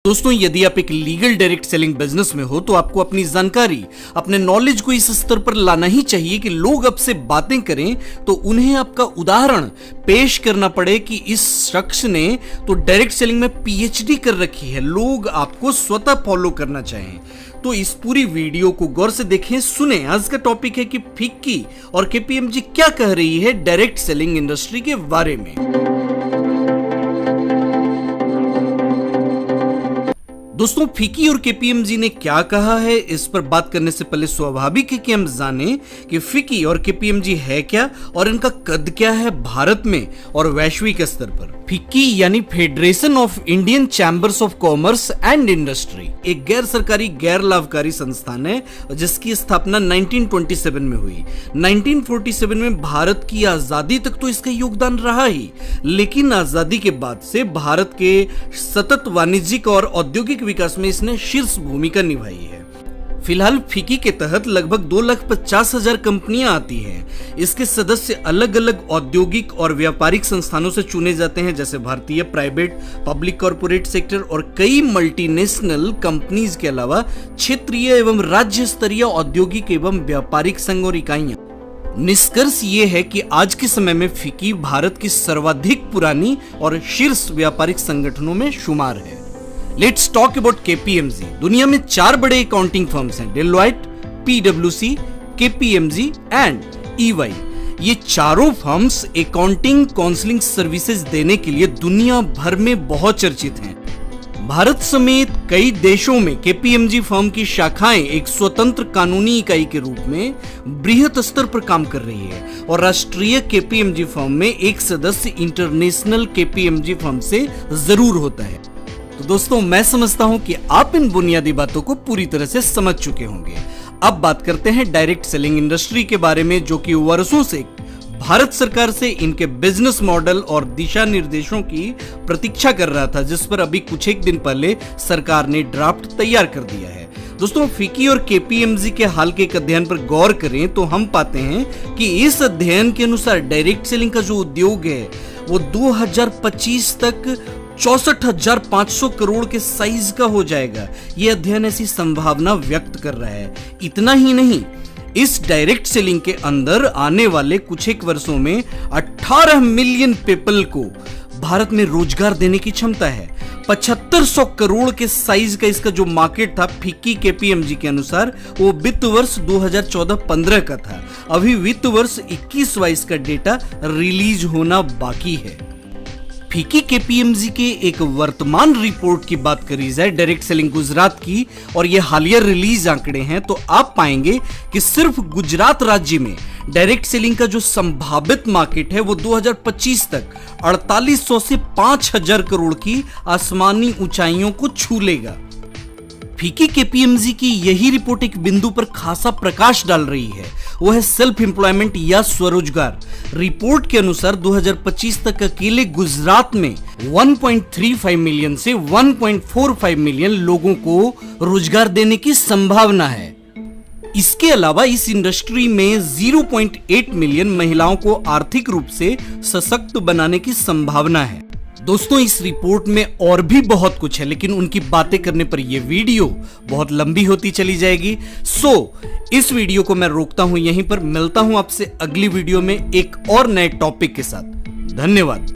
दोस्तों, यदि आप एक लीगल डायरेक्ट सेलिंग बिजनेस में हो तो आपको अपनी जानकारी, अपने नॉलेज को इस स्तर पर लाना ही चाहिए कि लोग आपसे बातें करें तो उन्हें आपका उदाहरण पेश करना पड़े कि इस शख्स ने तो डायरेक्ट सेलिंग में पीएचडी कर रखी है, लोग आपको स्वतः फॉलो करना चाहें। तो इस पूरी वीडियो को गौर से देखें, सुने। आज का टॉपिक है कि फिक्की और केपीएमजी क्या कह रही है डायरेक्ट सेलिंग इंडस्ट्री के बारे में। दोस्तों, फिक्की और केपीएमजी ने क्या कहा है, इस पर बात करने से पहले स्वाभाविक है कि हम जानें कि फिक्की और केपीएमजी है क्या और इनका कद क्या है भारत में और वैश्विक स्तर पर। फिक्की यानी federation of Indian chambers of commerce and industry एक गैर सरकारी गैर लाभकारी संस्थान है जिसकी स्थापना 1927 में हुई। 1947 में भारत की आजादी तक तो इसका योगदान रहा ही, लेकिन आजादी के बाद से भारत के सतत वाणिज्यिक और औद्योगिक विकास में इसने शीर्ष भूमिका निभाई है। फिलहाल फिक्की के तहत लगभग 2,50,000 कंपनियां आती हैं। इसके सदस्य अलग अलग औद्योगिक और व्यापारिक संस्थानों से चुने जाते हैं, जैसे भारतीय प्राइवेट, पब्लिक कॉर्पोरेट सेक्टर और कई मल्टीनेशनल कंपनीज के अलावा क्षेत्रीय एवं राज्य स्तरीय औद्योगिक एवं व्यापारिक संघ और इकाइयां। निष्कर्ष ये है कि आज के समय में फिक्की भारत की सर्वाधिक पुरानी और शीर्ष व्यापारिक संगठनों में शुमार है। Let's talk about KPMG. दुनिया में 4 बड़े अकाउंटिंग फर्म्स हैं, डेलॉयट, पीडब्ल्यूसी, केपीएमजी एंड ईवाई। ये चारों फर्म्स अकाउंटिंग काउंसलिंग सर्विसेज देने के लिए दुनिया भर में बहुत चर्चित हैं। भारत समेत कई देशों में केपीएमजी फर्म की शाखाएं एक स्वतंत्र कानूनी इकाई के रूप में बृहत स्तर पर काम कर रही है और राष्ट्रीय केपीएमजी फर्म में एक सदस्य इंटरनेशनल केपीएमजी फर्म से जरूर होता है। तो दोस्तों, मैं समझता हूं कि आप इन बुनियादी बातों को पूरी तरह से समझ चुके होंगे। अब बात करते हैं डायरेक्ट सेलिंग इंडस्ट्री के बारे में, जो कि वर्षों से भारत सरकार से इनके बिजनेस मॉडल और दिशा निर्देशों की प्रतीक्षा कर रहा था, जिस पर अभी कुछ एक दिन पहले सरकार ने ड्राफ्ट तैयार कर दिया है। दोस्तों, फिक्की और केपीएमजी के हाल के एक अध्ययन पर गौर करें तो हम पाते हैं कि इस अध्ययन के अनुसार डायरेक्ट सेलिंग का जो उद्योग है वो 2025 तक 64,500 करोड़ के साइज का हो जाएगा। यह अध्ययन ऐसी संभावना व्यक्त कर रहा है। इतना ही नहीं, इस डायरेक्ट सेलिंग के अंदर आने वाले कुछ एक वर्षों में 18 मिलियन पीपल को भारत में रोजगार देने की क्षमता है। 7500 करोड़ के साइज का इसका जो मार्केट था फिक्की केपीएमजी के अनुसार, वो वित्त वर्ष 2014-15 का था। अभी वित्त वर्ष 21-22 का डेटा रिलीज होना बाकी है। फिक्की केपीएमजी के एक वर्तमान रिपोर्ट की बात करी जाए डायरेक्ट सेलिंग गुजरात की, और ये हालिया रिलीज आंकड़े हैं, तो आप पाएंगे कि सिर्फ गुजरात राज्य में डायरेक्ट सेलिंग का जो संभावित मार्केट है वो 2025 तक 4800 से 5000 करोड़ की आसमानी ऊंचाइयों को छू लेगा। फिक्की केपीएमजी की यही रिपोर्ट एक बिंदु पर खासा प्रकाश डाल रही है, वो है सेल्फ एम्प्लॉयमेंट या स्वरोजगार। रिपोर्ट के अनुसार 2025 तक अकेले गुजरात में 1.35 मिलियन से 1.45 मिलियन लोगों को रोजगार देने की संभावना है। इसके अलावा इस इंडस्ट्री में 0.8 मिलियन महिलाओं को आर्थिक रूप से सशक्त बनाने की संभावना है। दोस्तों, इस रिपोर्ट में और भी बहुत कुछ है, लेकिन उनकी बातें करने पर यह वीडियो बहुत लंबी होती चली जाएगी। इस वीडियो को मैं रोकता हूं यहीं पर। मिलता हूं आपसे अगली वीडियो में एक और नए टॉपिक के साथ। धन्यवाद।